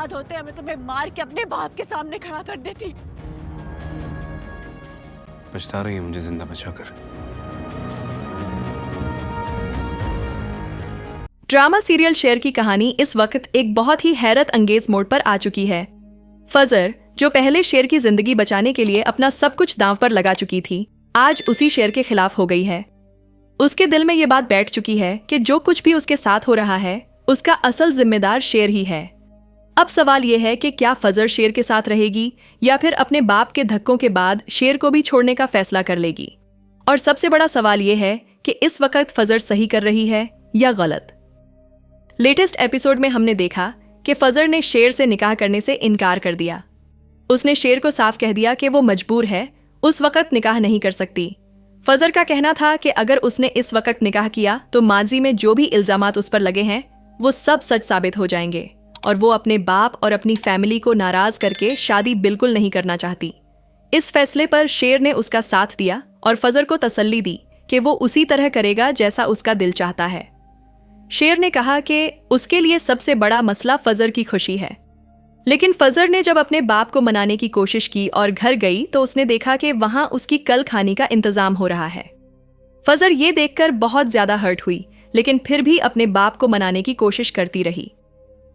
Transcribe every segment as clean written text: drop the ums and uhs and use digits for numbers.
औकात होते मैं तुम्हें मार के अपने बाप के सामने खड़ा कर देती। पछता रही है मुझे जिंदा बचाकर। ड्रामा सीरियल शेर की कहानी इस वक्त एक बहुत ही हैरत अंगेज मोड़ पर आ चुकी है। फजर, जो पहले शेर की जिंदगी बचाने के लिए अपना सब कुछ दांव पर लगा चुकी थी, आज उसी शेर के खिलाफ हो गई है। उसके दिल में ये बात बैठ चुकी है कि जो कुछ भी उसके साथ हो रहा है उसका असल जिम्मेदार शेर ही है। अब सवाल यह है कि क्या फजर शेर के साथ रहेगी या फिर अपने बाप के धक्कों के बाद शेर को भी छोड़ने का फैसला कर लेगी। और सबसे बड़ा सवाल यह है कि इस वक्त फजर सही कर रही है या गलत। लेटेस्ट एपिसोड में हमने देखा कि फजर ने शेर से निकाह करने से इनकार कर दिया। उसने शेर को साफ कह दिया कि वो मजबूर है, उस वक्त निकाह नहीं कर सकती। फजर का कहना था कि अगर उसने इस वक्त निकाह किया तो माजी में जो भी इल्जामात उस पर लगे हैं वो सब सच साबित हो जाएंगे और वो अपने बाप और अपनी फैमिली को नाराज करके शादी बिल्कुल नहीं करना चाहती। इस फैसले पर शेर ने उसका साथ दिया और फजर को तसल्ली दी कि वो उसी तरह करेगा जैसा उसका दिल चाहता है। शेर ने कहा कि उसके लिए सबसे बड़ा मसला फजर की खुशी है। लेकिन फजर ने जब अपने बाप को मनाने की कोशिश की और घर गई तो उसने देखा कि वहां उसकी कल खाने का इंतजाम हो रहा है। फजर ये देखकर बहुत ज्यादा हर्ट हुई, लेकिन फिर भी अपने बाप को मनाने की कोशिश करती रही।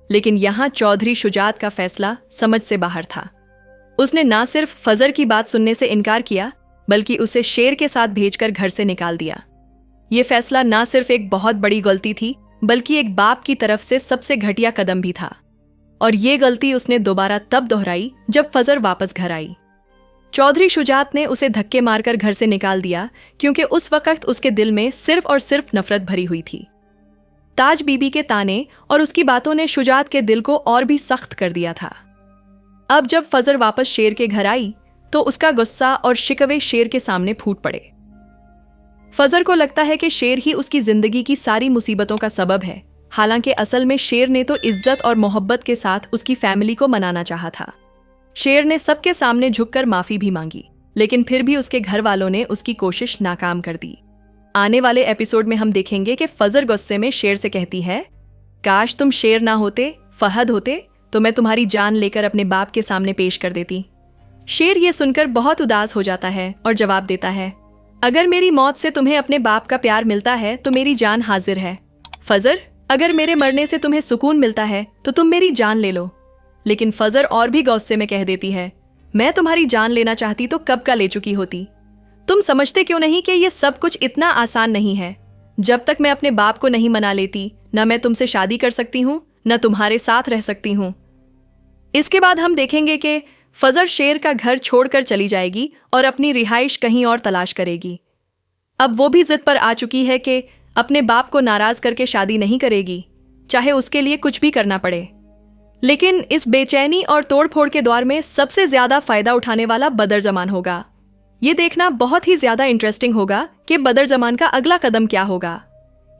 लेकिन यहाँ चौधरी शुजात का फैसला समझ से बाहर था। उसने ना सिर्फ फजर की बात सुनने से इनकार किया बल्कि उसे शेर के साथ भेजकर घर से निकाल दिया। ये फैसला ना सिर्फ एक बहुत बड़ी गलती थी बल्कि एक बाप की तरफ से सबसे घटिया कदम भी था। और ये गलती उसने दोबारा तब दोहराई जब फजर वापस घर आई। चौधरी शुजात ने उसे धक्के मारकर घर से निकाल दिया क्योंकि उस वक्त उसके दिल में सिर्फ और सिर्फ नफरत भरी हुई थी। ताज बीबी के ताने और उसकी बातों ने शुजात के दिल को और भी सख्त कर दिया था। अब जब फजर वापस शेर के घर आई तो उसका गुस्सा और शिकवे शेर के सामने फूट पड़े। फजर को लगता है कि शेर ही उसकी जिंदगी की सारी मुसीबतों का सबब है, हालांकि असल में शेर ने तो इज्जत और मोहब्बत के साथ उसकी फैमिली को मनाना चाहा था। शेर ने सबके सामने झुककर माफी भी मांगी, लेकिन फिर भी उसके घर वालों ने उसकी कोशिश नाकाम कर दी। आने वाले एपिसोड में हम देखेंगे कि फजर गुस्से में शेर से कहती है, काश तुम शेर ना होते, फहद होते तो मैं तुम्हारी जान लेकर अपने बाप के सामने पेश कर देती। शेर ये सुनकर बहुत उदास हो जाता है और जवाब देता है, अगर मेरी मौत से तुम्हें अपने बाप का प्यार मिलता है तो मेरी जान हाजिर है। फजर, अगर मेरे मरने से तुम्हें सुकून मिलता है तो तुम मेरी जान ले लो। लेकिन फजर और भी गुस्से में कह देती है, मैं तुम्हारी जान लेना चाहती तो कब का ले चुकी होती। तुम समझते क्यों नहीं कि यह सब कुछ इतना आसान नहीं है। जब तक मैं अपने बाप को नहीं मना लेती न मैं तुमसे शादी कर सकती हूँ न तुम्हारे साथ रह सकती हूँ। इसके बाद हम देखेंगे कि फजर शेर का घर छोड़कर चली जाएगी और अपनी रिहाइश कहीं और तलाश करेगी। अब वो भी जिद पर आ चुकी है कि अपने बाप को नाराज करके शादी नहीं करेगी, चाहे उसके लिए कुछ भी करना पड़े। लेकिन इस बेचैनी और तोड़फोड़ के दौर में सबसे ज्यादा फायदा उठाने वाला बदरजमान होगा। ये देखना बहुत ही ज्यादा इंटरेस्टिंग होगा कि बदरजमान का अगला कदम क्या होगा।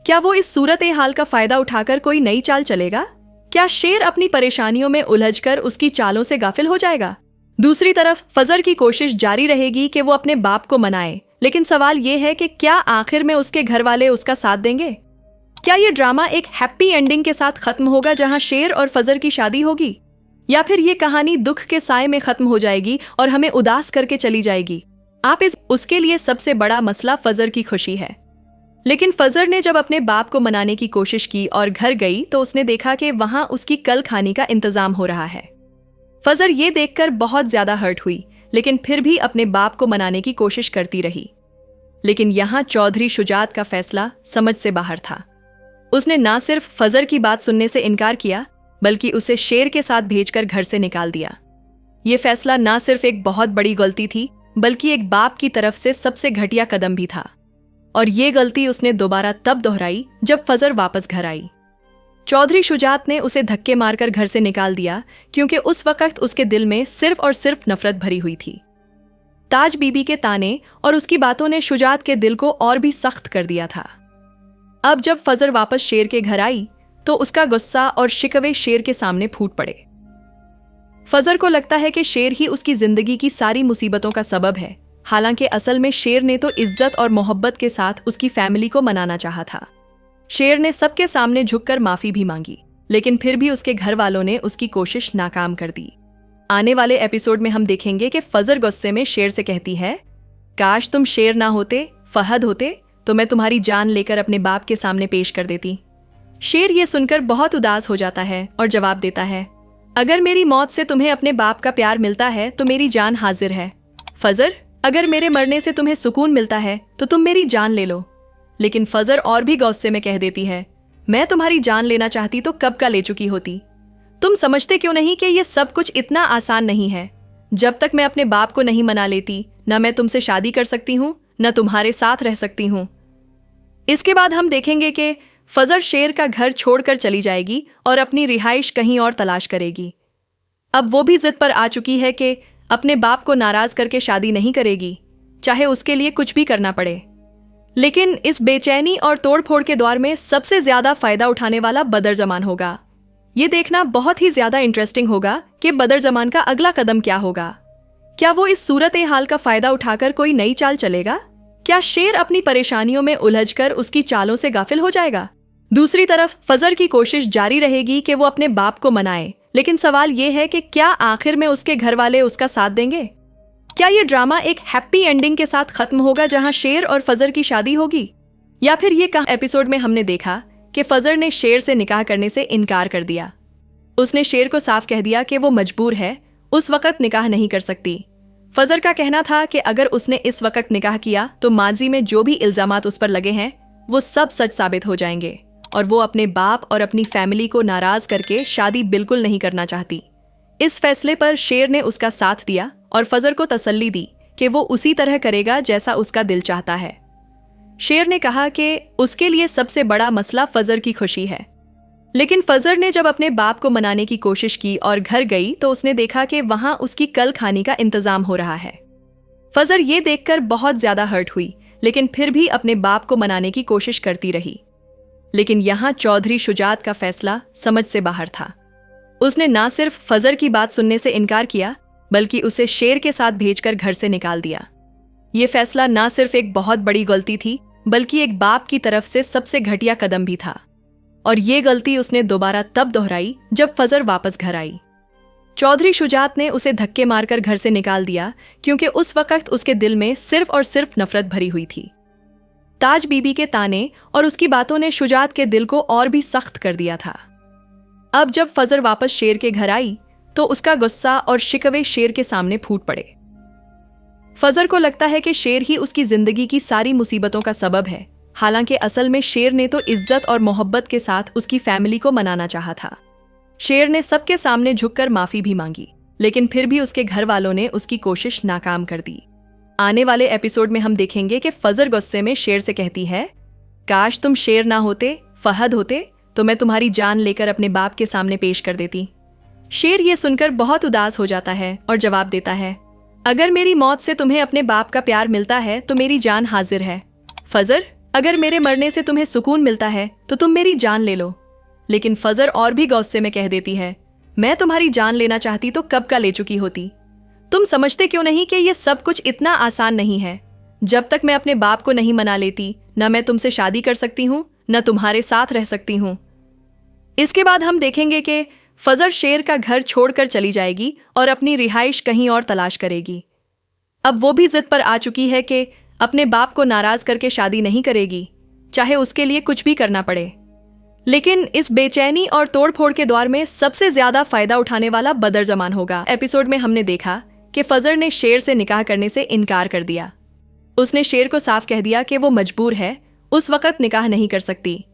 क्या वो इस सूरत हाल का फायदा उठाकर कोई नई चाल चलेगा? क्या शेर अपनी परेशानियों में उलझकर उसकी चालों से गाफिल हो जाएगा? दूसरी तरफ फजर की कोशिश जारी रहेगी कि वो अपने बाप को मनाए, लेकिन सवाल ये है कि क्या आखिर में उसके घर वाले उसका साथ देंगे? क्या ये ड्रामा एक हैप्पी एंडिंग के साथ खत्म होगा जहां शेर और फजर की शादी होगी, या फिर ये कहानी दुख के साए में खत्म हो जाएगी और हमें उदास करके चली जाएगी? उसके लिए सबसे बड़ा मसला फजर की खुशी है। लेकिन फजर ने जब अपने बाप को मनाने की कोशिश की और घर गई तो उसने देखा कि वहां उसकी कल खाने का इंतजाम हो रहा है। फजर ये देखकर बहुत ज्यादा हर्ट हुई, लेकिन फिर भी अपने बाप को मनाने की कोशिश करती रही। लेकिन यहाँ चौधरी शुजात का फैसला समझ से बाहर था। उसने ना सिर्फ फजर की बात सुनने से इनकार किया बल्कि उसे शेर के साथ भेजकर घर से निकाल दिया। ये फैसला ना सिर्फ एक बहुत बड़ी गलती थी बल्कि एक बाप की तरफ से सबसे घटिया कदम भी था। और ये गलती उसने दोबारा तब दोहराई जब फजर वापस घर आई। चौधरी शुजात ने उसे धक्के मारकर घर से निकाल दिया क्योंकि उस वक्त उसके दिल में सिर्फ और सिर्फ नफरत भरी हुई थी। ताज बीबी के ताने और उसकी बातों ने शुजात के दिल को और भी सख्त कर दिया था। अब जब फजर वापस शेर के घर आई तो उसका गुस्सा और शिकवे शेर के सामने फूट पड़े। फजर को लगता है कि शेर ही उसकी जिंदगी की सारी मुसीबतों का सबब है, हालांकि असल में शेर ने तो इज्जत और मोहब्बत के साथ उसकी फैमिली को मनाना चाहा था। शेर ने सबके सामने झुककर माफी भी मांगी, लेकिन फिर भी उसके घर वालों ने उसकी कोशिश नाकाम कर दी। आने वाले एपिसोड में हम देखेंगे कि फजर गुस्से में शेर से कहती है, काश तुम शेर ना होते, फहद होते तो मैं तुम्हारी जान लेकर अपने बाप के सामने पेश कर देती। शेर ये सुनकर बहुत उदास हो जाता है और जवाब देता है, अगर मेरी मौत से तुम्हें अपने बाप का प्यार मिलता है तो मेरी जान हाजिर है। फजर, अगर मेरे मरने से तुम्हें सुकून मिलता है तो तुम मेरी जान ले लो। लेकिन फजर और भी गुस्से में कह देती है, मैं तुम्हारी जान लेना चाहती तो कब का ले चुकी होती। तुम समझते क्यों नहीं कि यह सब कुछ इतना आसान नहीं है। जब तक मैं अपने बाप को नहीं मना लेती, न मैं तुमसे शादी कर सकती हूँ, न तुम्हारे साथ रह सकती हूँ। इसके बाद हम देखेंगे कि फजर शेर का घर छोड़कर चली जाएगी और अपनी रिहाइश कहीं और तलाश करेगी। अब वो भी जिद पर आ चुकी है कि अपने बाप को नाराज करके शादी नहीं करेगी, चाहे उसके लिए कुछ भी करना पड़े। लेकिन इस बेचैनी और तोड़फोड़ के दौर में सबसे ज्यादा फायदा उठाने वाला बदरजमान होगा। ये देखना बहुत ही ज्यादा इंटरेस्टिंग होगा कि बदरजमान का अगला कदम क्या होगा। क्या वो इस सूरत हाल का फायदा उठाकर कोई नई चाल चलेगा? क्या शेर अपनी परेशानियों में उलझकर उसकी चालों से गाफिल हो जाएगा? दूसरी तरफ फजर की कोशिश जारी रहेगी कि वो अपने बाप को मनाए, लेकिन सवाल ये है कि क्या आखिर में उसके घर वाले उसका साथ देंगे? क्या ये ड्रामा एक हैप्पी एंडिंग के साथ खत्म होगा जहां शेर और फजर की शादी होगी? या फिर ये एपिसोड में हमने देखा कि फजर ने शेर से निकाह करने से इनकार कर दिया। उसने शेर को साफ कह दिया कि वो मजबूर है, उस वक्त निकाह नहीं कर सकती। फजर का कहना था कि अगर उसने इस वक्त निकाह किया तो माजी में जो भी इल्जामात उस पर लगे हैं वो सब सच साबित हो जाएंगे और वो अपने बाप और अपनी फैमिली को नाराज करके शादी बिल्कुल नहीं करना चाहती। इस फैसले पर शेर ने उसका साथ दिया और फजर को तसल्ली दी कि वो उसी तरह करेगा जैसा उसका दिल चाहता है। शेर ने कहा कि उसके लिए सबसे बड़ा मसला फजर की खुशी है। लेकिन फजर ने जब अपने बाप को मनाने की कोशिश की और घर गई तो उसने देखा कि वहां उसकी कल खाने का इंतजाम हो रहा है। फजर ये देखकर बहुत ज्यादा हर्ट हुई, लेकिन फिर भी अपने बाप को मनाने की कोशिश करती रही। लेकिन यहाँ चौधरी शुजात का फैसला समझ से बाहर था। उसने ना सिर्फ फजर की बात सुनने से इनकार किया, बल्कि उसे शेर के साथ भेजकर घर से निकाल दिया। ये फैसला ना सिर्फ एक बहुत बड़ी गलती थी, बल्कि एक बाप की तरफ से सबसे घटिया कदम भी था। और ये गलती उसने दोबारा तब दोहराई जब फजर वापस घर आई। चौधरी शुजात ने उसे धक्के मारकर घर से निकाल दिया, क्योंकि उस वक्त उसके दिल में सिर्फ और सिर्फ नफरत भरी हुई थी। ताज बीबी के ताने और उसकी बातों ने शुजात के दिल को और भी सख्त कर दिया था। अब जब फजर वापस शेर के घर आई तो उसका गुस्सा और शिकवे शेर के सामने फूट पड़े। फजर को लगता है कि शेर ही उसकी जिंदगी की सारी मुसीबतों का सबब है, हालांकि असल में शेर ने तो इज्जत और मोहब्बत के साथ उसकी फैमिली को मनाना चाहा था। शेर ने सबके सामने झुककर माफी भी मांगी, लेकिन फिर भी उसके घर वालों ने उसकी कोशिश नाकाम कर दी। आने वाले एपिसोड में हम देखेंगे कि फजर गुस्से में शेर से कहती है, काश तुम शेर ना होते, फहद होते तो मैं तुम्हारी जान लेकर अपने बाप के सामने पेश कर देती। शेर ये सुनकर बहुत उदास हो जाता है और जवाब देता है, अगर मेरी मौत से तुम्हें अपने बाप का प्यार मिलता है तो मेरी जान हाजिर है। फजर, अगर मेरे मरने से तुम्हें सुकून मिलता है तो तुम मेरी जान ले लो। लेकिन फजर और भी गुस्से में कह देती है, मैं तुम्हारी जान लेना चाहती तो कब का ले चुकी होती। तुम समझते क्यों नहीं कि यह सब कुछ इतना आसान नहीं है। जब तक मैं अपने बाप को नहीं मना लेती, न मैं तुमसे शादी कर सकती हूँ, न तुम्हारे साथ रह सकती हूँ। इसके बाद हम देखेंगे कि फजर शेर का घर छोड़कर चली जाएगी और अपनी रिहाइश कहीं और तलाश करेगी। अब वो भी जिद पर आ चुकी है कि अपने बाप को नाराज करके शादी नहीं करेगी, चाहे उसके लिए कुछ भी करना पड़े। लेकिन इस बेचैनी और तोड़फोड़ के दौर में सबसे ज्यादा फायदा उठाने वाला बदरजमान होगा। एपिसोड में हमने देखा कि फजर ने शेर से निकाह करने से इनकार कर दिया। उसने शेर को साफ कह दिया कि वो मजबूर है, उस वक्त निकाह नहीं कर सकती।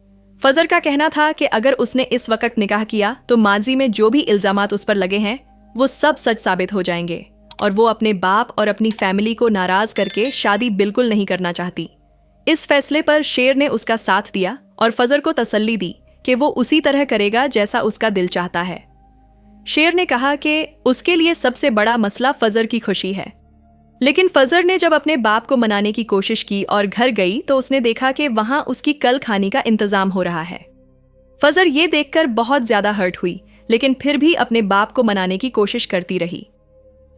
फजर का कहना था कि अगर उसने इस वक्त निकाह किया तो माजी में जो भी इल्जामात उस पर लगे हैं वो सब सच साबित हो जाएंगे और वो अपने बाप और अपनी फैमिली को नाराज करके शादी बिल्कुल नहीं करना चाहती। इस फैसले पर शेर ने उसका साथ दिया और फजर को तसल्ली दी कि वो उसी तरह करेगा जैसा उसका दिल चाहता है। शेर ने कहा कि उसके लिए सबसे बड़ा मसला फजर की खुशी है। लेकिन फजर ने जब अपने बाप को मनाने की कोशिश की और घर गई तो उसने देखा कि वहां उसकी कल खाने का इंतजाम हो रहा है। फजर ये देखकर बहुत ज्यादा हर्ट हुई, लेकिन फिर भी अपने बाप को मनाने की कोशिश करती रही।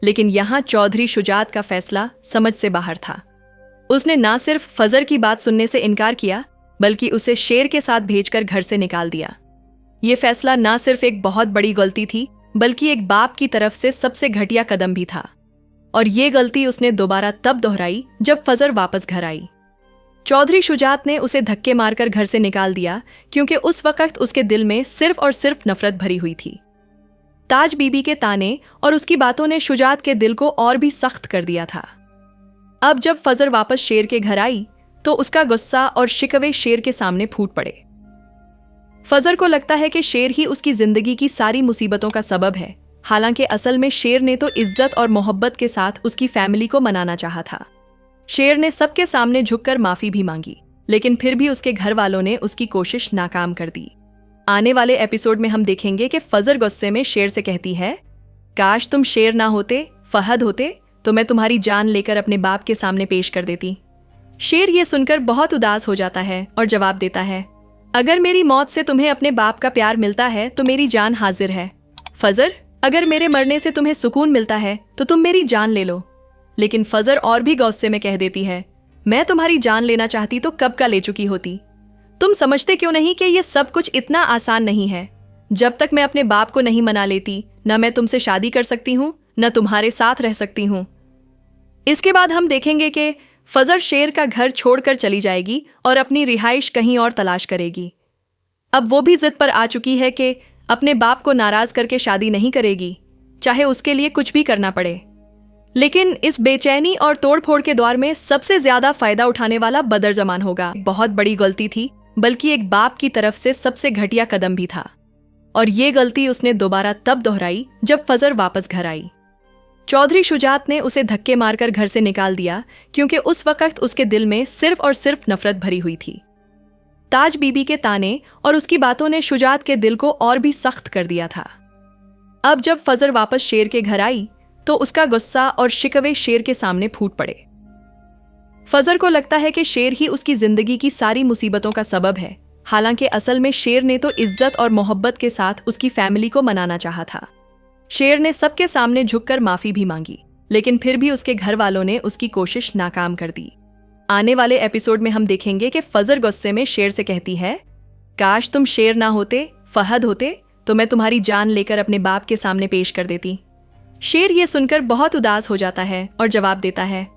लेकिन यहाँ चौधरी शुजात का फैसला समझ से बाहर था। उसने ना सिर्फ फजर की बात सुनने से इनकार किया, बल्कि उसे शेर के साथ भेजकर घर से निकाल दिया। ये फैसला ना सिर्फ एक बहुत बड़ी गलती थी, बल्कि एक बाप की तरफ से सबसे घटिया कदम भी था। और ये गलती उसने दोबारा तब दोहराई जब फजर वापस घर आई। चौधरी शुजात ने उसे धक्के मारकर घर से निकाल दिया, क्योंकि उस वक्त उसके दिल में सिर्फ और सिर्फ नफरत भरी हुई थी। ताज बीबी के ताने और उसकी बातों ने शुजात के दिल को और भी सख्त कर दिया था। अब जब फजर वापस शेर के घर आई तो उसका गुस्सा और शिकवे शेर के सामने फूट पड़े। फजर को लगता है कि शेर ही उसकी जिंदगी की सारी मुसीबतों का सबब है, हालांकि असल में शेर ने तो इज्जत और मोहब्बत के साथ उसकी फैमिली को मनाना चाहा था। शेर ने सबके सामने झुककर माफी भी मांगी, लेकिन फिर भी उसके घर वालों ने उसकी कोशिश नाकाम कर दी। आने वाले एपिसोड में हम देखेंगे कि फजर गुस्से में शेर से कहती है, काश तुम शेर ना होते, फहद होते तो मैं तुम्हारी जान लेकर अपने बाप के सामने पेश कर देती। शेर ये सुनकर बहुत उदास हो जाता है और जवाब देता है, अगर मेरी मौत से तुम्हें अपने बाप का प्यार मिलता है तो मेरी जान हाजिर है। फजर, अगर मेरे मरने से तुम्हें सुकून मिलता है तो तुम मेरी जान ले लो। लेकिन फजर और भी गुस्से में कह देती है, मैं तुम्हारी जान लेना चाहती तो कब का ले चुकी होती। तुम समझते क्यों नहीं कि यह सब कुछ इतना आसान नहीं है। जब तक मैं अपने बाप को नहीं मना लेती, न मैं तुमसे शादी कर सकती हूँ, न तुम्हारे साथ रह सकती हूँ। इसके बाद हम देखेंगे कि फजर शेर का घर छोड़कर चली जाएगी और अपनी रिहाइश कहीं और तलाश करेगी। अब वो भी जिद पर आ चुकी है कि अपने बाप को नाराज करके शादी नहीं करेगी, चाहे उसके लिए कुछ भी करना पड़े। लेकिन इस बेचैनी और तोड़फोड़ के दौर में सबसे ज्यादा फायदा उठाने वाला बदरजमान होगा। बहुत बड़ी गलती थी, बल्कि एक बाप की तरफ से सबसे घटिया कदम भी था। और ये गलती उसने दोबारा तब दोहराई जब फजर वापस घर आई। चौधरी शुजात ने उसे धक्के मारकर घर से निकाल दिया, क्योंकि उस वक्त उसके दिल में सिर्फ और सिर्फ नफरत भरी हुई थी। ताज बीबी के ताने और उसकी बातों ने शुजात के दिल को और भी सख्त कर दिया था। अब जब फजर वापस शेर के घर आई तो उसका गुस्सा और शिकवे शेर के सामने फूट पड़े। फजर को लगता है कि शेर ही उसकी जिंदगी की सारी मुसीबतों का सबब है, हालांकि असल में शेर ने तो इज्जत और मोहब्बत के साथ उसकी फैमिली को मनाना चाहा था। शेर ने सबके सामने झुककर माफी भी मांगी, लेकिन फिर भी उसके घर वालों ने उसकी कोशिश नाकाम कर दी। आने वाले एपिसोड में हम देखेंगे कि फजर गुस्से में शेर से कहती है, काश तुम शेर ना होते, फहद होते तो मैं तुम्हारी जान लेकर अपने बाप के सामने पेश कर देती। शेर ये सुनकर बहुत उदास हो जाता है और जवाब देता है,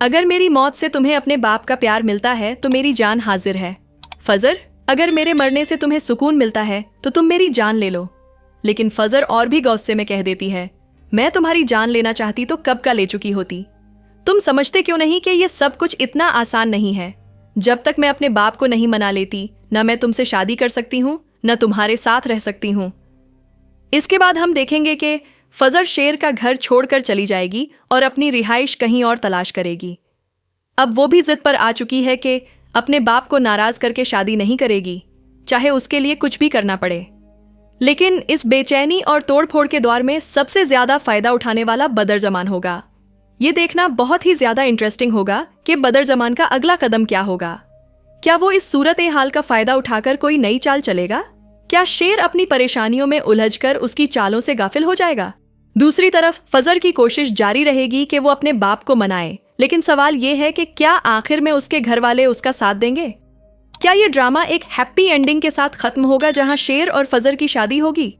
अगर मेरी मौत से तुम्हें अपने बाप का प्यार मिलता है तो मेरी जान हाजिर है। फजर, अगर मेरे मरने से तुम्हें सुकून मिलता है तो तुम मेरी जान ले लो। लेकिन फजर और भी गुस्से में कह देती है, मैं तुम्हारी जान लेना चाहती तो कब का ले चुकी होती। तुम समझते क्यों नहीं कि यह सब कुछ इतना आसान नहीं है। जब तक मैं अपने बाप को नहीं मना लेती, न मैं तुमसे शादी कर सकती हूँ, न तुम्हारे साथ रह सकती हूँ। इसके बाद हम देखेंगे कि फजर शेर का घर छोड़कर चली जाएगी और अपनी रिहाइश कहीं और तलाश करेगी। अब वो भी जिद पर आ चुकी है कि अपने बाप को नाराज करके शादी नहीं करेगी, चाहे उसके लिए कुछ भी करना पड़े। लेकिन इस बेचैनी और तोड़फोड़ के दौर में सबसे ज्यादा फायदा उठाने वाला बदरजमान होगा। ये देखना बहुत ही ज्यादा इंटरेस्टिंग होगा कि बदरजमान का अगला कदम क्या होगा। क्या वो इस सूरत हाल का फायदा उठाकर कोई नई चाल चलेगा? क्या शेर अपनी परेशानियों में उलझकर उसकी चालों से गाफिल हो जाएगा? दूसरी तरफ फजर की कोशिश जारी रहेगी कि वो अपने बाप को मनाए, लेकिन सवाल ये है कि क्या आखिर में उसके घर वाले उसका साथ देंगे? क्या ये ड्रामा एक हैप्पी एंडिंग के साथ खत्म होगा जहां शेर और फजर की शादी होगी,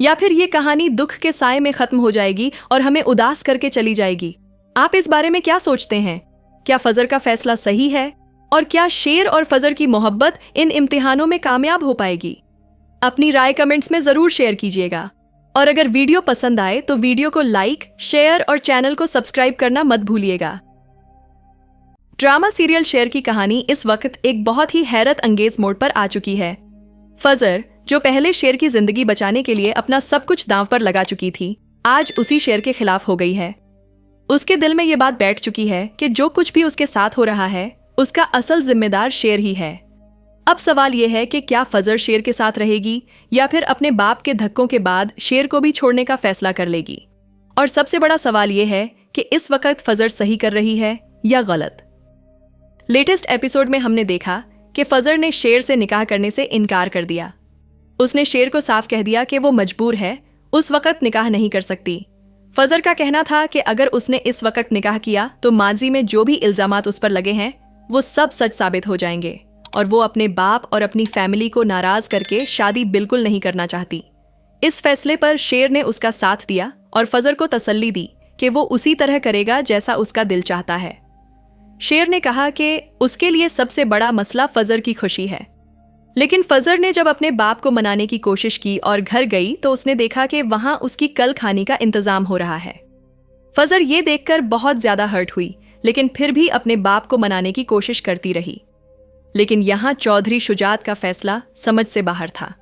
या फिर ये कहानी दुख के साए में खत्म हो जाएगी और हमें उदास करके चली जाएगी? आप इस बारे में क्या सोचते हैं? क्या फजर का फैसला सही है, और क्या शेर और फजर की मोहब्बत इन इम्तिहानों में कामयाब हो पाएगी? अपनी राय कमेंट्स में जरूर शेयर कीजिएगा, और अगर वीडियो पसंद आए तो वीडियो को लाइक, शेयर और चैनल को सब्सक्राइब करना मत भूलिएगा। ड्रामा सीरियल शेर की कहानी इस वक्त एक बहुत ही हैरत अंगेज मोड़ पर आ चुकी है। फजर, जो पहले शेर की जिंदगी बचाने के लिए अपना सब कुछ दांव पर लगा चुकी थी, आज उसी शेर के खिलाफ हो गई है। उसके दिल में ये बात बैठ चुकी है कि जो कुछ भी उसके साथ हो रहा है उसका असल जिम्मेदार शेर ही है। अब सवाल यह है कि क्या फजर शेर के साथ रहेगी या फिर अपने बाप के धक्कों के बाद शेर को भी छोड़ने का फैसला कर लेगी। और सबसे बड़ा सवाल यह है कि इस वक्त फजर सही कर रही है या गलत। लेटेस्ट एपिसोड में हमने देखा कि फजर ने शेर से निकाह करने से इनकार कर दिया। उसने शेर को साफ कह दिया कि वो मजबूर है, उस वक्त निकाह नहीं कर सकती। फजर का कहना था कि अगर उसने इस वक्त निकाह किया तो माजी में जो भी इल्जामात उस पर लगे हैं वो सब सच साबित हो जाएंगे और वो अपने बाप और अपनी फैमिली को नाराज करके शादी बिल्कुल नहीं करना चाहती। इस फैसले पर शेर ने उसका साथ दिया और फजर को तसल्ली दी कि वो उसी तरह करेगा जैसा उसका दिल चाहता है। शेर ने कहा कि उसके लिए सबसे बड़ा मसला फजर की खुशी है। लेकिन फजर ने जब अपने बाप को मनाने की कोशिश की और घर गई तो उसने देखा कि वहां उसकी कल खाने का इंतजाम हो रहा है। फजर ये देखकर बहुत ज्यादा हर्ट हुई, लेकिन फिर भी अपने बाप को मनाने की कोशिश करती रही। लेकिन यहाँ चौधरी शुजात का फैसला समझ से बाहर था।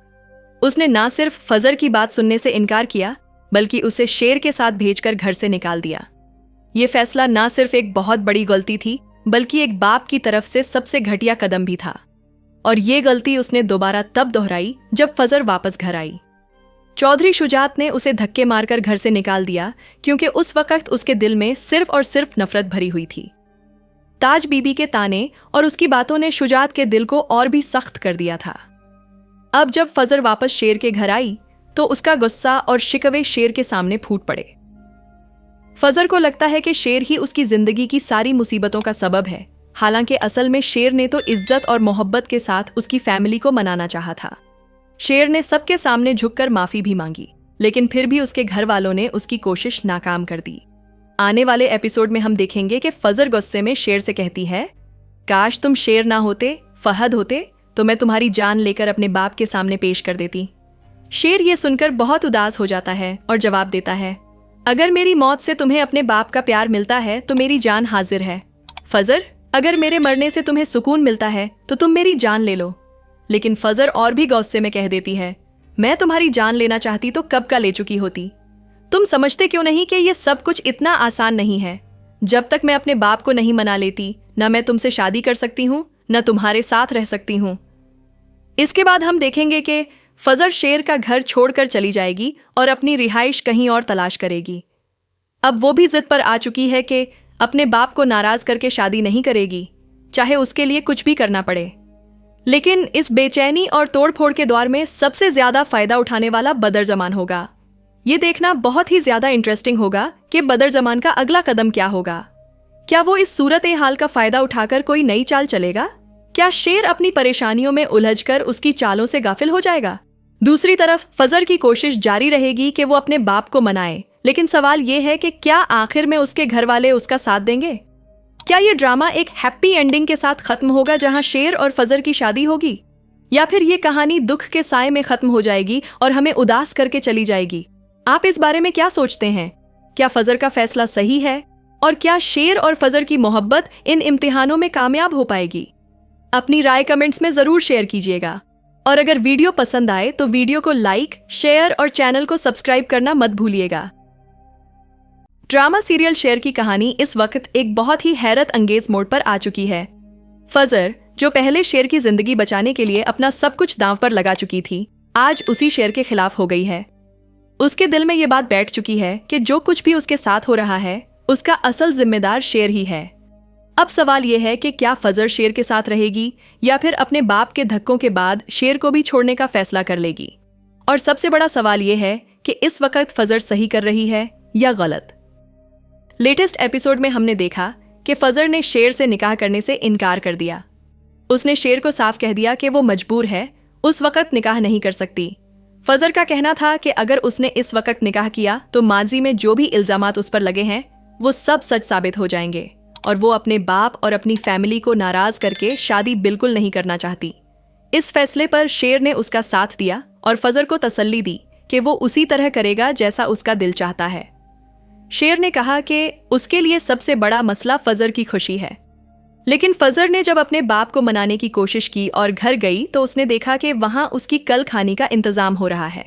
उसने ना सिर्फ फजर की बात सुनने से इनकार किया, बल्कि उसे शेर के साथ भेजकर घर से निकाल दिया। ये फैसला ना सिर्फ एक बहुत बड़ी गलती थी, बल्कि एक बाप की तरफ से सबसे घटिया कदम भी था। और ये गलती उसने दोबारा तब दोहराई जब फजर वापस घर आई। चौधरी शुजात ने उसे धक्के मारकर घर से निकाल दिया, क्योंकि उस वक्त उसके दिल में सिर्फ और सिर्फ नफरत भरी हुई थी। ताज बीबी के ताने और उसकी बातों ने शुजात के दिल को और भी सख्त कर दिया था। अब जब फजर वापस शेर के घर आई तो उसका गुस्सा और शिकवे शेर के सामने फूट पड़े। फजर को लगता है कि शेर ही उसकी जिंदगी की सारी मुसीबतों का सबब है, हालांकि असल में शेर ने तो इज्जत और मोहब्बत के साथ उसकी फैमिली को मनाना चाहा था। शेर ने सबके सामने झुककर माफी भी मांगी, लेकिन फिर भी उसके घर वालों ने उसकी कोशिश नाकाम कर दी। आने वाले एपिसोड में हम देखेंगे कि फजर गुस्से में शेर से कहती है, काश तुम शेर ना होते, फहद होते तो मैं तुम्हारी जान लेकर अपने बाप के सामने पेश कर देती। शेर ये सुनकर बहुत उदास हो जाता है और जवाब देता है, अगर मेरी मौत से तुम्हें अपने बाप का प्यार मिलता है तो मेरी जान हाजिर है। फजर, अगर मेरे मरने से तुम्हें सुकून मिलता है तो तुम मेरी जान ले लो। लेकिन फजर और भी गुस्से में कह देती है, मैं तुम्हारी जान लेना चाहती तो कब का ले चुकी होती। तुम समझते क्यों नहीं कि ये सब कुछ इतना आसान नहीं है। जब तक मैं अपने बाप को नहीं मना लेती, न मैं तुमसे शादी कर सकती हूँ, न तुम्हारे साथ रह सकती हूँ। इसके बाद हम देखेंगे कि फजर शेर का घर छोड़कर चली जाएगी और अपनी रिहाइश कहीं और तलाश करेगी। अब वो भी जिद पर आ चुकी है कि अपने बाप को नाराज करके शादी नहीं करेगी, चाहे उसके लिए कुछ भी करना पड़े। लेकिन इस बेचैनी और तोड़फोड़ के दौर में सबसे ज्यादा फायदा उठाने वाला बदरजमान होगा। ये देखना बहुत ही ज्यादा इंटरेस्टिंग होगा कि बदरजमान का अगला कदम क्या होगा। क्या वो इस सूरत हाल का फायदा उठाकर कोई नई चाल चलेगा? क्या शेर अपनी परेशानियों में उलझकर उसकी चालों से गाफिल हो जाएगा? दूसरी तरफ फजर की कोशिश जारी रहेगी कि वो अपने बाप को मनाए, लेकिन सवाल ये है कि क्या आखिर में उसके घर वाले उसका साथ देंगे? क्या ये ड्रामा एक हैप्पी एंडिंग के साथ खत्म होगा जहां शेर और फजर की शादी होगी, या फिर ये कहानी दुख के साए में खत्म हो जाएगी और हमें उदास करके चली जाएगी? आप इस बारे में क्या सोचते हैं? क्या फजर का फैसला सही है, और क्या शेर और फजर की मोहब्बत इन इम्तिहानों में कामयाब हो पाएगी? अपनी राय कमेंट्स में जरूर शेयर कीजिएगा, और अगर वीडियो पसंद आए तो वीडियो को लाइक, शेयर और चैनल को सब्सक्राइब करना मत भूलिएगा। ड्रामा सीरियल शेर की कहानी इस वक्त एक बहुत ही हैरत अंगेज मोड़ पर आ चुकी है। फजर, जो पहले शेर की जिंदगी बचाने के लिए अपना सब कुछ दांव पर लगा चुकी थी, आज उसी शेर के खिलाफ हो गई है। उसके दिल में ये बात बैठ चुकी है कि जो कुछ भी उसके साथ हो रहा है उसका असल जिम्मेदार शेर ही है। अब सवाल यह है कि क्या फजर शेर के साथ रहेगी या फिर अपने बाप के धक्कों के बाद शेर को भी छोड़ने का फैसला कर लेगी। और सबसे बड़ा सवाल यह है कि इस वक्त फजर सही कर रही है या गलत। लेटेस्ट एपिसोड में हमने देखा कि फजर ने शेर से निकाह करने से इनकार कर दिया। उसने शेर को साफ कह दिया कि वो मजबूर है, उस वक्त निकाह नहीं कर सकती। फजर का कहना था कि अगर उसने इस वक्त निकाह किया तो माजी में जो भी इल्जामात उस पर लगे हैं वो सब सच साबित हो जाएंगे, और वो अपने बाप और अपनी फैमिली को नाराज करके शादी बिल्कुल नहीं करना चाहती। इस फैसले पर शेर ने उसका साथ दिया और फजर को तसल्ली दी कि वो उसी तरह करेगा जैसा उसका दिल चाहता है। शेर ने कहा कि उसके लिए सबसे बड़ा मसला फजर की खुशी है। लेकिन फजर ने जब अपने बाप को मनाने की कोशिश की और घर गई तो उसने देखा कि वहां उसकी कल खाने का इंतजाम हो रहा है।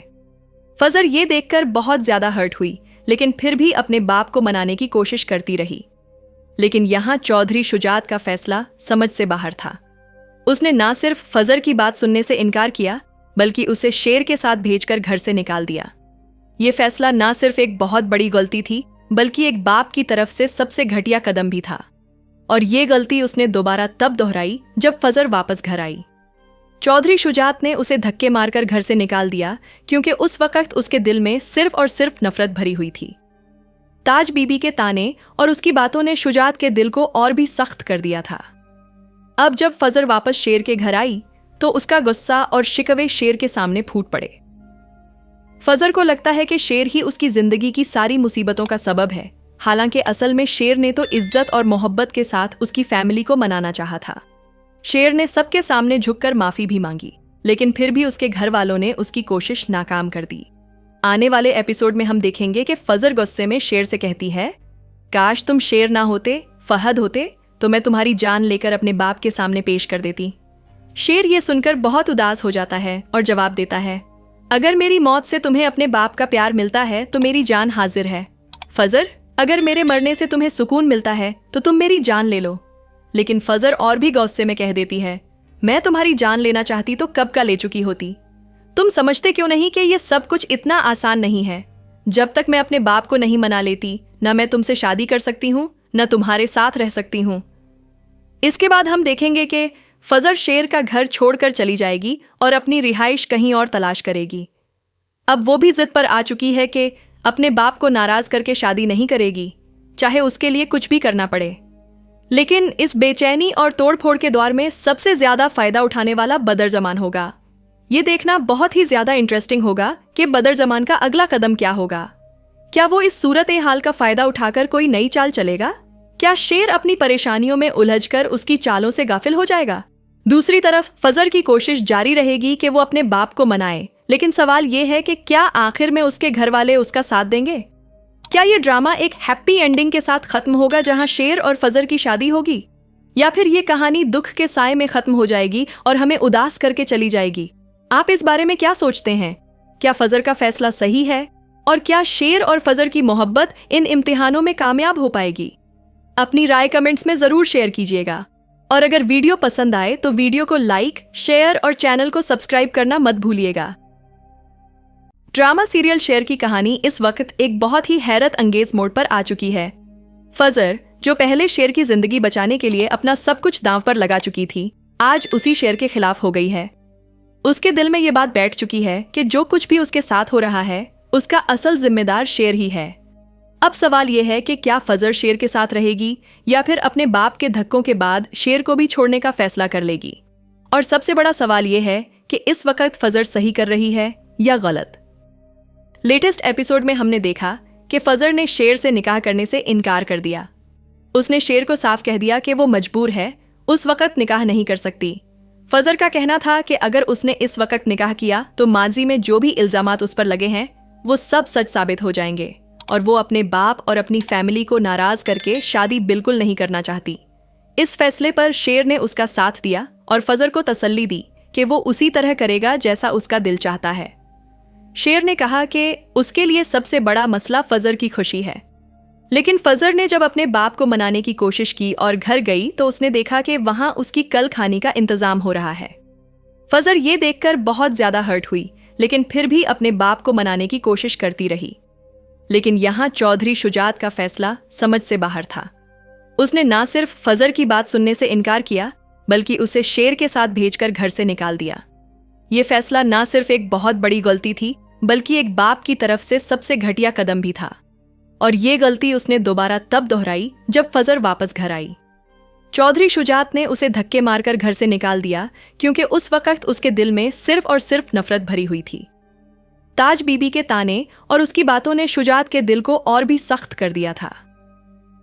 फजर ये देखकर बहुत ज्यादा हर्ट हुई, लेकिन फिर भी अपने बाप को मनाने की कोशिश करती रही। लेकिन यहाँ चौधरी शुजात का फैसला समझ से बाहर था। उसने ना सिर्फ फजर की बात सुनने से इनकार किया, बल्कि उसे शेर के साथ भेजकर घर से निकाल दिया। ये फैसला ना सिर्फ एक बहुत बड़ी गलती थी, बल्कि एक बाप की तरफ से सबसे घटिया कदम भी था। और ये गलती उसने दोबारा तब दोहराई जब फजर वापस घर आई। चौधरी शुजात ने उसे धक्के मारकर घर से निकाल दिया, क्योंकि उस वक्त उसके दिल में सिर्फ और सिर्फ नफरत भरी हुई थी। ताज बीबी के ताने और उसकी बातों ने शुजात के दिल को और भी सख्त कर दिया था। अब जब फजर वापस शेर के घर आई तो उसका गुस्सा और शिकवे शेर के सामने फूट पड़े। फजर को लगता है कि शेर ही उसकी जिंदगी की सारी मुसीबतों का सबब है, हालांकि असल में शेर ने तो इज्जत और मोहब्बत के साथ उसकी फैमिली को मनाना चाहा था। शेर ने सबके सामने झुककर माफी भी मांगी, लेकिन फिर भी उसके घर वालों ने उसकी कोशिश नाकाम कर दी। आने वाले एपिसोड में हम देखेंगे कि फजर गुस्से में शेर से कहती है, काश तुम शेर ना होते, फहद होते तो मैं तुम्हारी जान लेकर अपने बाप के सामने पेश कर देती। शेर ये सुनकर बहुत उदास हो जाता है और जवाब देता है, अगर मेरी मौत से तुम्हें अपने बाप का प्यार मिलता है तो मेरी जान हाजिर है। फजर, अगर मेरे मरने से तुम्हें सुकून मिलता है तो तुम मेरी जान ले लो। लेकिन फजर और भी गुस्से में कह देती है, मैं तुम्हारी जान लेना चाहती तो कब का ले चुकी होती। तुम समझते क्यों नहीं कि यह सब कुछ इतना आसान नहीं है। जब तक मैं अपने बाप को नहीं मना लेती, न मैं तुमसे शादी कर सकती हूँ, न तुम्हारे साथ रह सकती हूँ। इसके बाद हम देखेंगे कि फजर शेर का घर छोड़कर चली जाएगी और अपनी रिहाइश कहीं और तलाश करेगी। अब वो भी जिद पर आ चुकी है कि अपने बाप को नाराज करके शादी नहीं करेगी, चाहे उसके लिए कुछ भी करना पड़े। लेकिन इस बेचैनी और तोड़फोड़ के दौर में सबसे ज्यादा फायदा उठाने वाला बदरजमान होगा। ये देखना बहुत ही ज्यादा इंटरेस्टिंग होगा कि बदरजमान का अगला कदम क्या होगा। क्या वो इस सूरत हाल का फायदा उठाकर कोई नई चाल चलेगा? क्या शेर अपनी परेशानियों में उलझकर उसकी चालों से गाफिल हो जाएगा? दूसरी तरफ फजर की कोशिश जारी रहेगी कि वो अपने बाप को मनाए, लेकिन सवाल ये है कि क्या आखिर में उसके घर वाले उसका साथ देंगे? क्या ये ड्रामा एक हैप्पी एंडिंग के साथ खत्म होगा जहां शेर और फजर की शादी होगी, या फिर ये कहानी दुख के साए में खत्म हो जाएगी और हमें उदास करके चली जाएगी? आप इस बारे में क्या सोचते हैं? क्या फजर का फैसला सही है, और क्या शेर और फजर की मोहब्बत इन इम्तिहानों में कामयाब हो पाएगी? अपनी राय कमेंट्स में जरूर शेयर कीजिएगा, और अगर वीडियो पसंद आए तो वीडियो को लाइक, शेयर और चैनल को सब्सक्राइब करना मत भूलिएगा। ड्रामा सीरियल शेर की कहानी इस वक्त एक बहुत ही हैरत अंगेज मोड़ पर आ चुकी है। फजर, जो पहले शेर की जिंदगी बचाने के लिए अपना सब कुछ दांव पर लगा चुकी थी, आज उसी शेर के खिलाफ हो गई है। उसके दिल में ये बात बैठ चुकी है कि जो कुछ भी उसके साथ हो रहा है, उसका असल जिम्मेदार शेर ही है। अब सवाल यह है कि क्या फजर शेर के साथ रहेगी या फिर अपने बाप के धक्कों के बाद शेर को भी छोड़ने का फैसला कर लेगी। और सबसे बड़ा सवाल यह है कि इस वक्त फजर सही कर रही है या गलत। लेटेस्ट एपिसोड में हमने देखा कि फजर ने शेर से निकाह करने से इनकार कर दिया। उसने शेर को साफ कह दिया कि वो मजबूर है, उस वक्त निकाह नहीं कर सकती। फजर का कहना था कि अगर उसने इस वक्त निकाह किया तो माजी में जो भी इल्जामात उस पर लगे हैं वो सब सच साबित हो जाएंगे, और वो अपने बाप और अपनी फैमिली को नाराज करके शादी बिल्कुल नहीं करना चाहती। इस फैसले पर शेर ने उसका साथ दिया और फजर को तसल्ली दी कि वो उसी तरह करेगा जैसा उसका दिल चाहता है। शेर ने कहा कि उसके लिए सबसे बड़ा मसला फजर की खुशी है। लेकिन फजर ने जब अपने बाप को मनाने की कोशिश की और घर गई तो उसने देखा कि वहां उसकी कल खाने का इंतजाम हो रहा है। फजर ये देखकर बहुत ज्यादा हर्ट हुई, लेकिन फिर भी अपने बाप को मनाने की कोशिश करती रही। लेकिन यहाँ चौधरी शुजात का फैसला समझ से बाहर था। उसने ना सिर्फ फजर की बात सुनने से इनकार किया, बल्कि उसे शेर के साथ भेजकर घर से निकाल दिया। ये फैसला ना सिर्फ एक बहुत बड़ी गलती थी, बल्कि एक बाप की तरफ से सबसे घटिया कदम भी था। और ये गलती उसने दोबारा तब दोहराई जब फजर वापस घर आई। चौधरी शुजात ने उसे धक्के मारकर घर से निकाल दिया, क्योंकि उस वक्त उसके दिल में सिर्फ और सिर्फ नफरत भरी हुई थी। ताज बीबी के ताने और उसकी बातों ने शुजात के दिल को और भी सख्त कर दिया था।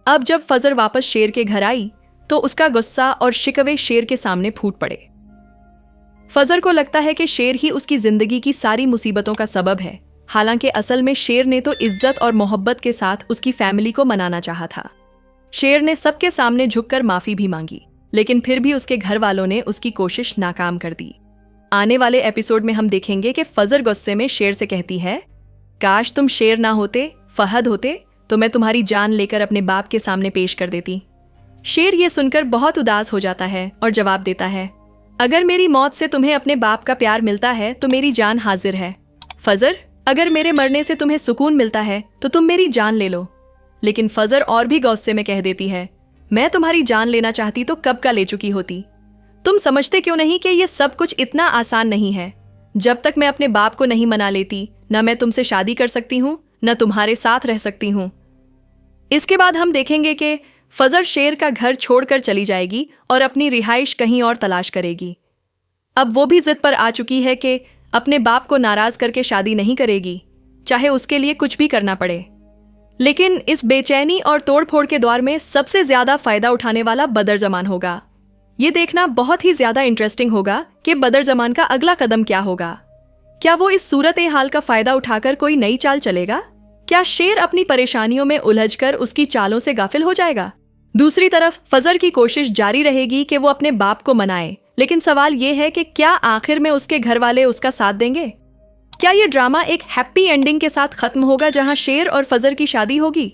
अब जब फजर वापस शेर के घर आई तो उसका गुस्सा और शिकवे शेर के सामने फूट पड़े। फजर को लगता है कि शेर ही उसकी जिंदगी की सारी मुसीबतों का सबब है, हालांकि असल में शेर ने तो इज्जत और मोहब्बत के साथ उसकी फैमिली को मनाना चाहा था। शेर ने सबके सामने झुककर माफी भी मांगी, लेकिन फिर भी उसके घर वालों ने उसकी कोशिश नाकाम कर दी। आने वाले एपिसोड में हम देखेंगे कि फजर गुस्से में शेर से कहती है, काश तुम शेर ना होते, फहद होते तो मैं तुम्हारी जान लेकर अपने बाप के सामने पेश कर देती। शेर ये सुनकर बहुत उदास हो जाता है और जवाब देता है, अगर मेरी मौत से तुम्हें अपने बाप का प्यार मिलता है तो मेरी जान हाजिर है। फजर, अगर मेरे मरने से तुम्हें सुकून मिलता है तो तुम मेरी जान ले लो। लेकिन फजर और भी गुस्से में कह देती है, मैं तुम्हारी जान लेना चाहती तो कब का ले चुकी होती। तुम समझते क्यों नहीं कि यह सब कुछ इतना आसान नहीं है। जब तक मैं अपने बाप को नहीं मना लेती, न मैं तुमसे शादी कर सकती हूँ, न तुम्हारे साथ रह सकती हूँ। इसके बाद हम देखेंगे कि फजर शेर का घर छोड़कर चली जाएगी और अपनी रिहाइश कहीं और तलाश करेगी। अब वो भी जिद पर आ चुकी है कि अपने बाप को नाराज करके शादी नहीं करेगी, चाहे उसके लिए कुछ भी करना पड़े। लेकिन इस बेचैनी और तोड़फोड़ के दौर में सबसे ज्यादा फायदा उठाने वाला बदरजमान होगा। ये देखना बहुत ही ज्यादा इंटरेस्टिंग होगा कि बदरजमान का अगला कदम क्या होगा। क्या वो इस सूरत हाल का फायदा उठाकर कोई नई चाल चलेगा? क्या शेर अपनी परेशानियों में उलझकर उसकी चालों से गाफिल हो जाएगा? दूसरी तरफ फजर की कोशिश जारी रहेगी कि वो अपने बाप को मनाए, लेकिन सवाल ये है कि क्या आखिर में उसके घर वाले उसका साथ देंगे? क्या ये ड्रामा एक हैप्पी एंडिंग के साथ खत्म होगा जहां शेर और फजर की शादी होगी,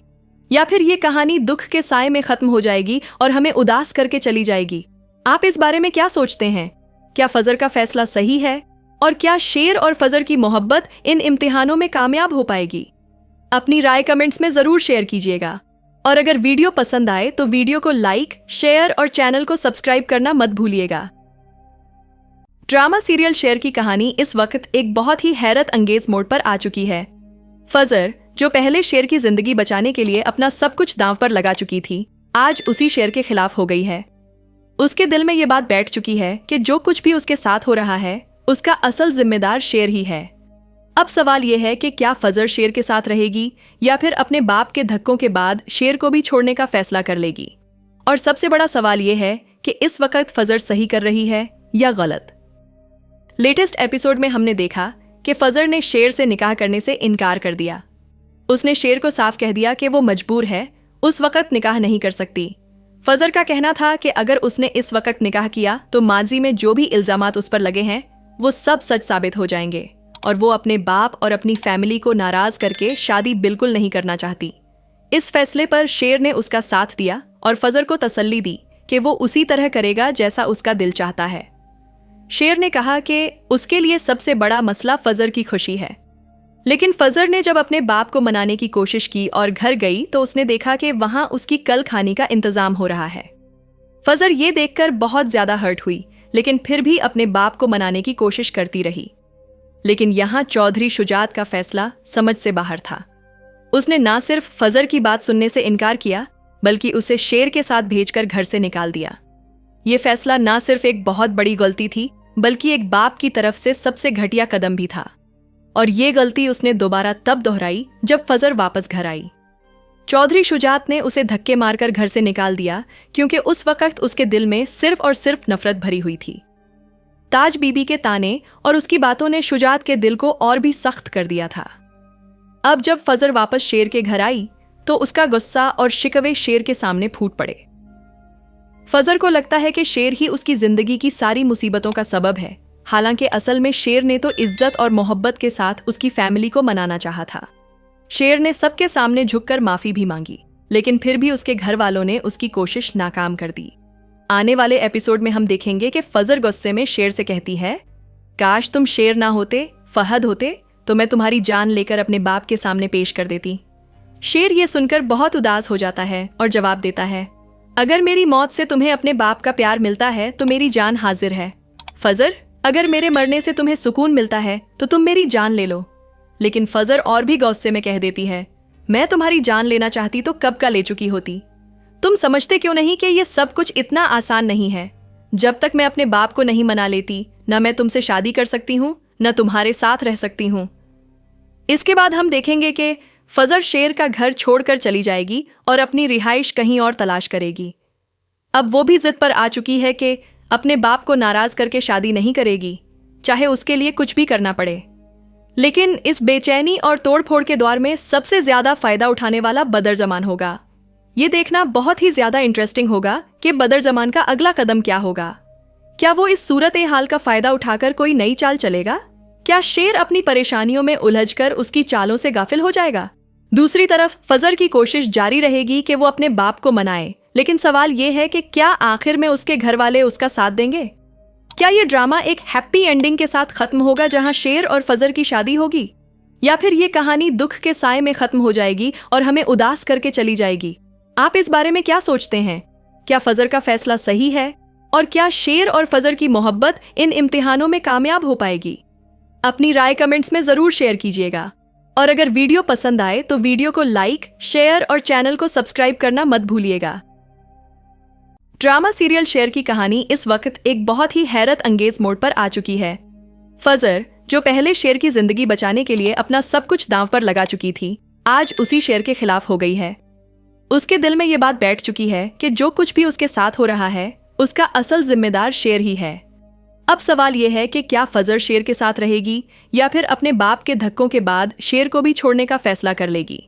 या फिर ये कहानी दुख के साए में खत्म हो जाएगी और हमें उदास करके चली जाएगी? आप इस बारे में क्या सोचते हैं? क्या फजर का फैसला सही है, और क्या शेर और फजर की मोहब्बत इन इम्तिहानों में कामयाब हो पाएगी? अपनी राय कमेंट्स में जरूर शेयर कीजिएगा, और अगर वीडियो पसंद आए तो वीडियो को लाइक, शेयर और चैनल को सब्सक्राइब करना मत भूलिएगा। ड्रामा सीरियल शेर की कहानी इस वक्त एक बहुत ही हैरत अंगेज मोड़ पर आ चुकी है। फजर, जो पहले शेर की जिंदगी बचाने के लिए अपना सब कुछ दांव पर लगा चुकी थी, आज उसी शेर के खिलाफ हो गई है। उसके दिल में ये बात बैठ चुकी है कि जो कुछ भी उसके साथ हो रहा है, उसका असल जिम्मेदार शेर ही है। अब सवाल यह है कि क्या फजर शेर के साथ रहेगी या फिर अपने बाप के धक्कों के बाद शेर को भी छोड़ने का फैसला कर लेगी? और सबसे बड़ा सवाल यह है कि इस वक्त फजर सही कर रही है या गलत? लेटेस्ट एपिसोड में हमने देखा कि फजर ने शेर से निकाह करने से इनकार कर दिया। उसने शेर को साफ कह दिया कि वो मजबूर है, उस वक्त निकाह नहीं कर सकती। फजर का कहना था कि अगर उसने इस वक्त निकाह किया तो माजी में जो भी इल्जामात उस पर लगे हैं वो सब सच साबित हो जाएंगे, और वो अपने बाप और अपनी फैमिली को नाराज करके शादी बिल्कुल नहीं करना चाहती। इस फैसले पर शेर ने उसका साथ दिया और फजर को तसल्ली दी कि वो उसी तरह करेगा जैसा उसका दिल चाहता है। शेर ने कहा कि उसके लिए सबसे बड़ा मसला फजर की खुशी है। लेकिन फजर ने जब अपने बाप को मनाने की कोशिश की और घर गई तो उसने देखा कि वहां उसकी कल खाने का इंतजाम हो रहा है। फजर ये देखकर बहुत ज्यादा हर्ट हुई, लेकिन फिर भी अपने बाप को मनाने की कोशिश करती रही। लेकिन यहां चौधरी शुजात का फैसला समझ से बाहर था। उसने ना सिर्फ फजर की बात सुनने से इनकार किया, बल्कि उसे शेर के साथ भेजकर घर से निकाल दिया। यह फैसला ना सिर्फ एक बहुत बड़ी गलती थी, बल्कि एक बाप की तरफ से सबसे घटिया कदम भी था। और ये गलती उसने दोबारा तब दोहराई जब फजर वापस घर आई। चौधरी शुजात ने उसे धक्के मारकर घर से निकाल दिया, क्योंकि उस वक्त उसके दिल में सिर्फ और सिर्फ नफरत भरी हुई थी। ताज बीबी के ताने और उसकी बातों ने शुजात के दिल को और भी सख्त कर दिया था। अब जब फजर वापस शेर के घर आई तो उसका गुस्सा और शिकवे शेर के सामने फूट पड़े। फजर को लगता है कि शेर ही उसकी जिंदगी की सारी मुसीबतों का सबब है, हालांकि असल में शेर ने तो इज्जत और मोहब्बत के साथ उसकी फैमिली को मनाना चाहा था। शेर ने सबके सामने झुककर माफी भी मांगी, लेकिन फिर भी उसके घर वालों ने उसकी कोशिश नाकाम कर दी। आने वाले एपिसोड में हम देखेंगे कि फजर गुस्से में शेर से कहती है, काश तुम शेर ना होते, फहद होते, तो मैं तुम्हारी जान लेकर अपने बाप के सामने पेश कर देती। शेर ये सुनकर बहुत उदास हो जाता है और जवाब देता है, अगर मेरी मौत से तुम्हें अपने बाप का प्यार मिलता है तो मेरी जान हाजिर है। फजर, अगर मेरे मरने से तुम्हें सुकून मिलता है तो तुम मेरी जान ले लो। लेकिन फजर और भी गुस्से में कह देती है, मैं तुम्हारी जान लेना चाहती तो कब का ले चुकी होती। तुम समझते क्यों नहीं कि यह सब कुछ इतना आसान नहीं है। जब तक मैं अपने बाप को नहीं मना लेती, न मैं तुमसे शादी कर सकती हूँ, न तुम्हारे साथ रह सकती हूँ। इसके बाद हम देखेंगे कि फजर शेर का घर छोड़कर चली जाएगी और अपनी रिहाइश कहीं और तलाश करेगी। अब वो भी जिद पर आ चुकी है कि अपने बाप को नाराज करके शादी नहीं करेगी, चाहे उसके लिए कुछ भी करना पड़े। लेकिन इस बेचैनी और तोड़फोड़ के दौर में सबसे ज्यादा फायदा उठाने वाला बदरजमान होगा। ये देखना बहुत ही ज्यादा इंटरेस्टिंग होगा कि बदरजमान का अगला कदम क्या होगा। क्या वो इस सूरत हाल का फायदा उठाकर कोई नई चाल चलेगा? क्या शेर अपनी परेशानियों में उलझकर उसकी चालों से गाफिल हो जाएगा? दूसरी तरफ फजर की कोशिश जारी रहेगी कि वो अपने बाप को मनाए, लेकिन सवाल ये है कि क्या आखिर में उसके घर वाले उसका साथ देंगे? क्या ये ड्रामा एक हैप्पी एंडिंग के साथ खत्म होगा जहां शेर और फजर की शादी होगी, या फिर ये कहानी दुख के साए में खत्म हो जाएगी और हमें उदास करके चली जाएगी? आप इस बारे में क्या सोचते हैं? क्या फजर का फैसला सही है, और क्या शेर और फजर की मोहब्बत इन इम्तिहानों में कामयाब हो पाएगी? अपनी राय कमेंट्स में जरूर शेयर कीजिएगा, और अगर वीडियो पसंद आए तो वीडियो को लाइक, शेयर और चैनल को सब्सक्राइब करना मत भूलिएगा। ड्रामा सीरियल शेर की कहानी इस वक्त एक बहुत ही हैरत अंगेज मोड़ पर आ चुकी है। फजर, जो पहले शेर की जिंदगी बचाने के लिए अपना सब कुछ दांव पर लगा चुकी थी, आज उसी शेर के खिलाफ हो गई है। उसके दिल में ये बात बैठ चुकी है कि जो कुछ भी उसके साथ हो रहा है, उसका असल जिम्मेदार शेर ही है। अब सवाल यह है कि क्या फजर शेर के साथ रहेगी या फिर अपने बाप के धक्कों के बाद शेर को भी छोड़ने का फैसला कर लेगी।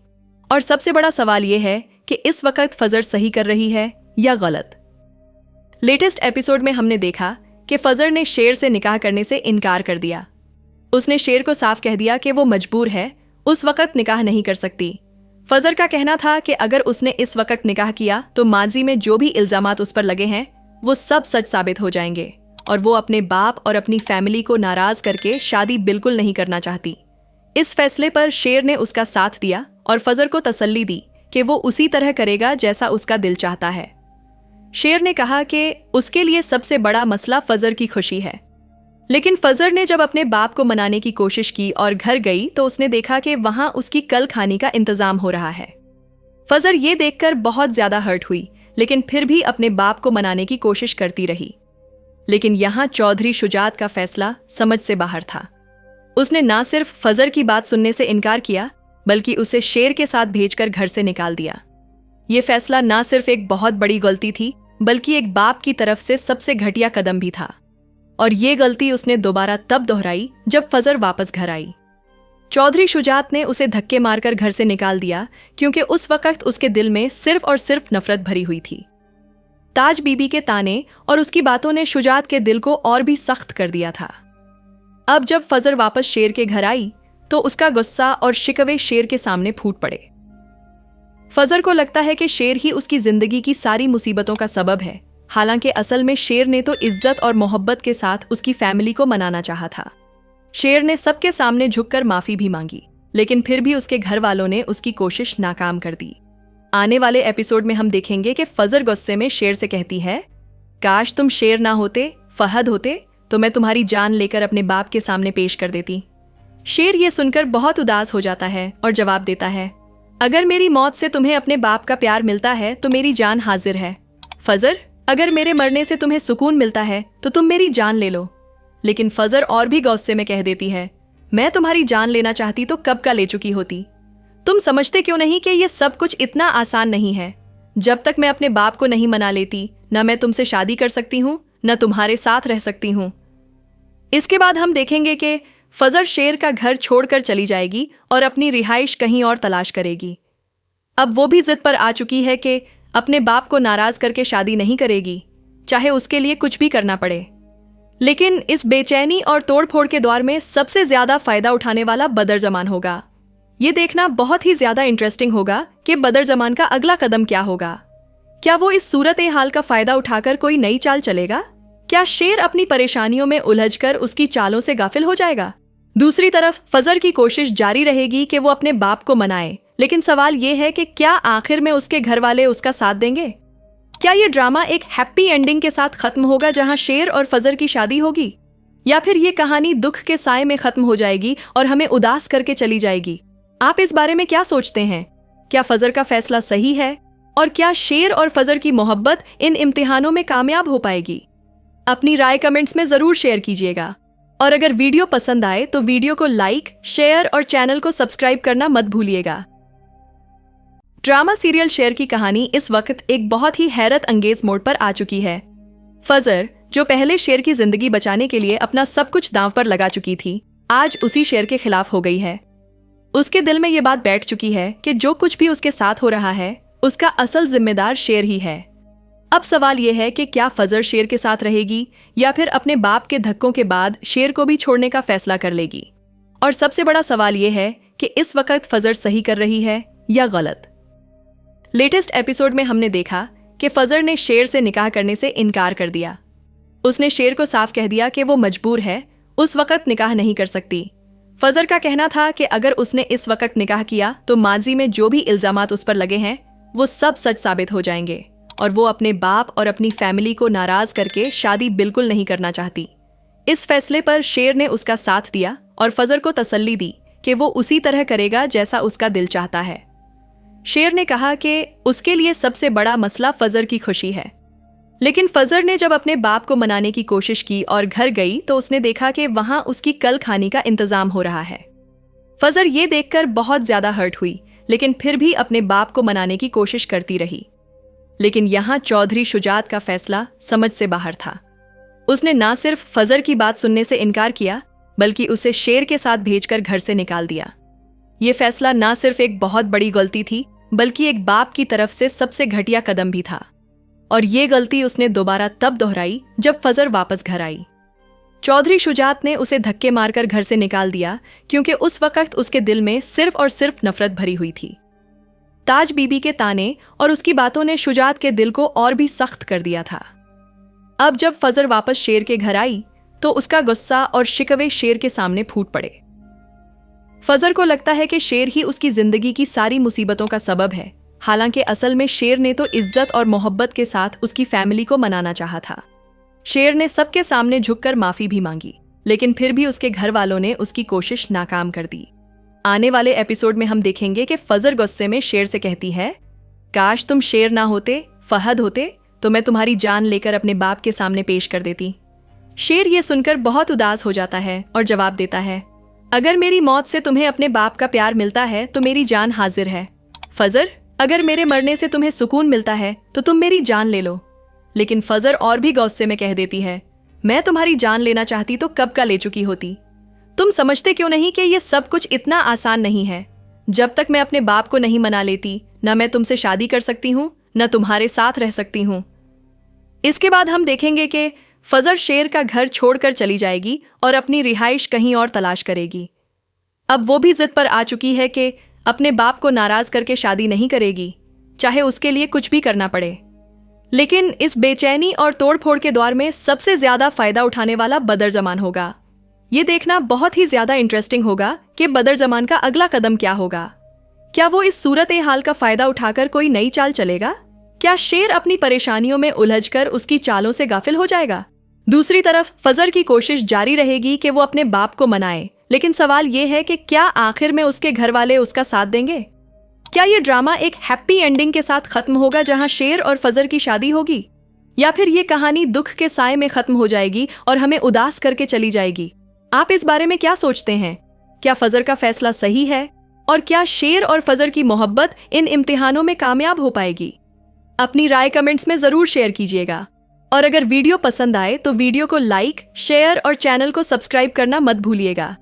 और सबसे बड़ा सवाल यह है कि इस वक्त फजर सही कर रही है या गलत। लेटेस्ट एपिसोड में हमने देखा कि फजर ने शेर से निकाह करने से इनकार कर दिया। उसने शेर को साफ कह दिया कि वो मजबूर है, उस वक्त निकाह नहीं कर सकती। फजर का कहना था कि अगर उसने इस वक्त निकाह किया तो माजी में जो भी इल्जामात उस पर लगे हैं वो सब सच साबित हो जाएंगे और वो अपने बाप और अपनी फैमिली को नाराज करके शादी बिल्कुल नहीं करना चाहती। इस फैसले पर शेर ने उसका साथ दिया और फजर को तसल्ली दी कि वो उसी तरह करेगा जैसा उसका दिल चाहता है। शेर ने कहा कि उसके लिए सबसे बड़ा मसला फजर की खुशी है। लेकिन फजर ने जब अपने बाप को मनाने की कोशिश की और घर गई तो उसने देखा कि वहां उसकी कल खाने का इंतजाम हो रहा है। फजर ये देखकर बहुत ज्यादा हर्ट हुई, लेकिन फिर भी अपने बाप को मनाने की कोशिश करती रही। लेकिन यहां चौधरी शुजात का फैसला समझ से बाहर था। उसने ना सिर्फ फजर की बात सुनने से इनकार किया, बल्कि उसे शेर के साथ भेजकर घर से निकाल दिया। ये फैसला ना सिर्फ एक बहुत बड़ी गलती थी, बल्कि एक बाप की तरफ से सबसे घटिया कदम भी था। और ये गलती उसने दोबारा तब दोहराई जब फजर वापस घर आई। चौधरी शुजात ने उसे धक्के मारकर घर से निकाल दिया क्योंकि उस वक्त उसके दिल में सिर्फ और सिर्फ नफरत भरी हुई थी। ताज बीबी के ताने और उसकी बातों ने शुजात के दिल को और भी सख्त कर दिया था। अब जब फजर वापस शेर के घर आई तो उसका गुस्सा और शिकवे शेर के सामने फूट पड़े। फजर को लगता है कि शेर ही उसकी जिंदगी की सारी मुसीबतों का सबब है, हालांकि असल में शेर ने तो इज्जत और मोहब्बत के साथ उसकी फैमिली को मनाना चाहा था। शेर ने सबके सामने झुककर माफी भी मांगी, लेकिन फिर भी उसके घर वालों ने उसकी कोशिश नाकाम कर दी। आने वाले एपिसोड में हम देखेंगे कि फजर गुस्से में शेर से कहती है, काश तुम शेर ना होते, फहद होते तो मैं तुम्हारी जान लेकर अपने बाप के सामने पेश कर देती। शेर ये सुनकर बहुत उदास हो जाता है और जवाब देता है, अगर मेरी मौत से तुम्हें अपने बाप का प्यार मिलता है तो मेरी जान हाजिर है। फजर, अगर मेरे मरने से तुम्हें सुकून मिलता है तो तुम मेरी जान ले लो। लेकिन फजर और भी गुस्से में कह देती है, मैं तुम्हारी जान लेना चाहती तो कब का ले चुकी होती। तुम समझते क्यों नहीं कि यह सब कुछ इतना आसान नहीं है। जब तक मैं अपने बाप को नहीं मना लेती, न मैं तुमसे शादी कर सकती हूँ, न तुम्हारे साथ रह सकती हूँ। इसके बाद हम देखेंगे कि फजर शेर का घर छोड़कर चली जाएगी और अपनी रिहाइश कहीं और तलाश करेगी। अब वो भी जिद पर आ चुकी है कि अपने बाप को नाराज करके शादी नहीं करेगी, चाहे उसके लिए कुछ भी करना पड़े। लेकिन इस बेचैनी और तोड़फोड़ के दौर में सबसे ज्यादा फायदा उठाने वाला बदर जमान होगा। ये देखना बहुत ही ज्यादा इंटरेस्टिंग होगा कि बदर जमान का अगला कदम क्या होगा। क्या वो इस सूरत हाल का फायदा उठाकर कोई नई चाल चलेगा? क्या शेर अपनी परेशानियों में उलझकर उसकी चालों से गाफिल हो जाएगा? दूसरी तरफ फजर की कोशिश जारी रहेगी कि वो अपने बाप को मनाए, लेकिन सवाल ये है कि क्या आखिर में उसके घर वाले उसका साथ देंगे? क्या ये ड्रामा एक हैप्पी एंडिंग के साथ खत्म होगा जहां शेर और फजर की शादी होगी, या फिर ये कहानी दुख के साए में खत्म हो जाएगी और हमें उदास करके चली जाएगी? आप इस बारे में क्या सोचते हैं? क्या फजर का फैसला सही है और क्या शेर और फजर की मोहब्बत इन इम्तिहानों में कामयाब हो पाएगी? अपनी राय कमेंट्स में जरूर शेयर कीजिएगा और अगर वीडियो पसंद आए तो वीडियो को लाइक, शेयर और चैनल को सब्सक्राइब करना मत भूलिएगा। ड्रामा सीरियल शेर की कहानी इस वक्त एक बहुत ही हैरत अंगेज मोड़ पर आ चुकी है। फजर, जो पहले शेर की जिंदगी बचाने के लिए अपना सब कुछ दांव पर लगा चुकी थी, आज उसी शेर के खिलाफ हो गई है। उसके दिल में ये बात बैठ चुकी है कि जो कुछ भी उसके साथ हो रहा है, उसका असल जिम्मेदार शेर ही है। अब सवाल यह है कि क्या फजर शेर के साथ रहेगी या फिर अपने बाप के धक्कों के बाद शेर को भी छोड़ने का फैसला कर लेगी। और सबसे बड़ा सवाल यह है कि इस वक्त फजर सही कर रही है या गलत। लेटेस्ट एपिसोड में हमने देखा कि फजर ने शेर से निकाह करने से इनकार कर दिया। उसने शेर को साफ कह दिया कि वो मजबूर है, उस वक्त निकाह नहीं कर सकती। फजर का कहना था कि अगर उसने इस वक्त निकाह किया तो माजी में जो भी इल्जामात उस पर लगे हैं वो सब सच साबित हो जाएंगे और वो अपने बाप और अपनी फैमिली को नाराज करके शादी बिल्कुल नहीं करना चाहती। इस फैसले पर शेर ने उसका साथ दिया और फजर को तसल्ली दी कि वो उसी तरह करेगा जैसा उसका दिल चाहता है। शेर ने कहा कि उसके लिए सबसे बड़ा मसला फजर की खुशी है। लेकिन फजर ने जब अपने बाप को मनाने की कोशिश की और घर गई तो उसने देखा कि वहां उसकी कल खाने का इंतजाम हो रहा है। फजर ये देखकर बहुत ज्यादा हर्ट हुई, लेकिन फिर भी अपने बाप को मनाने की कोशिश करती रही। लेकिन यहाँ चौधरी शुजात का फैसला समझ से बाहर था। उसने ना सिर्फ फजर की बात सुनने से इनकार किया, बल्कि उसे शेर के साथ भेजकर घर से निकाल दिया। ये फैसला ना सिर्फ एक बहुत बड़ी गलती थी, बल्कि एक बाप की तरफ से सबसे घटिया कदम भी था। और ये गलती उसने दोबारा तब दोहराई जब फजर वापस घर आई। चौधरी शुजात ने उसे धक्के मारकर घर से निकाल दिया, क्योंकि उस वक्त उसके दिल में सिर्फ और सिर्फ नफरत भरी हुई थी। ताज बीबी के ताने और उसकी बातों ने शुजात के दिल को और भी सख्त कर दिया था। अब जब फजर वापस शेर के घर आई तो उसका गुस्सा और शिकवे शेर के सामने फूट पड़े। फजर को लगता है कि शेर ही उसकी जिंदगी की सारी मुसीबतों का सबब है, हालांकि असल में शेर ने तो इज्जत और मोहब्बत के साथ उसकी फैमिली को मनाना चाहा था। शेर ने सबके सामने झुककर माफी भी मांगी, लेकिन फिर भी उसके घर वालों ने उसकी कोशिश नाकाम कर दी। आने वाले एपिसोड में हम देखेंगे कि फजर गुस्से में शेर से कहती है, काश तुम शेर ना होते, फहद होते तो मैं तुम्हारी जान लेकर अपने बाप के सामने पेश कर देती। शेर ये सुनकर बहुत उदास हो जाता है और जवाब देता है, अगर मेरी मौत से तुम्हें अपने बाप का प्यार मिलता है तो मेरी जान हाजिर है। फजर, अगर मेरे मरने से तुम्हें सुकून मिलता है तो तुम मेरी जान ले लो। लेकिन फजर और भी गुस्से में कह देती है, मैं तुम्हारी जान लेना चाहती तो कब का ले चुकी होती। तुम समझते क्यों नहीं कि यह सब कुछ इतना आसान नहीं है। जब तक मैं अपने बाप को नहीं मना लेती, न मैं तुमसे शादी कर सकती हूँ, न तुम्हारे साथ रह सकती हूँ। इसके बाद हम देखेंगे कि फजर शेर का घर छोड़कर चली जाएगी और अपनी रिहाइश कहीं और तलाश करेगी। अब वो भी जिद पर आ चुकी है कि अपने बाप को नाराज करके शादी नहीं करेगी, चाहे उसके लिए कुछ भी करना पड़े। लेकिन इस बेचैनी और तोड़फोड़ के दौर में सबसे ज्यादा फायदा उठाने वाला बदरजमान होगा। ये देखना बहुत ही ज्यादा इंटरेस्टिंग होगा कि बदरजमान का अगला कदम क्या होगा। क्या वो इस सूरत हाल का फायदा उठाकर कोई नई चाल चलेगा? क्या शेर अपनी परेशानियों में उलझकर उसकी चालों से गाफिल हो जाएगा? दूसरी तरफ फजर की कोशिश जारी रहेगी कि वो अपने बाप को मनाए, लेकिन सवाल ये है कि क्या आखिर में उसके घर वाले उसका साथ देंगे? क्या ये ड्रामा एक हैप्पी एंडिंग के साथ खत्म होगा जहां शेर और फजर की शादी होगी, या फिर ये कहानी दुख के साए में खत्म हो जाएगी और हमें उदास करके चली जाएगी? आप इस बारे में क्या सोचते हैं? क्या फजर का फैसला सही है, और क्या शेर और फजर की मोहब्बत इन इम्तिहानों में कामयाब हो पाएगी? अपनी राय कमेंट्स में जरूर शेयर कीजिएगा, और अगर वीडियो पसंद आए तो वीडियो को लाइक, शेयर और चैनल को सब्सक्राइब करना मत भूलिएगा।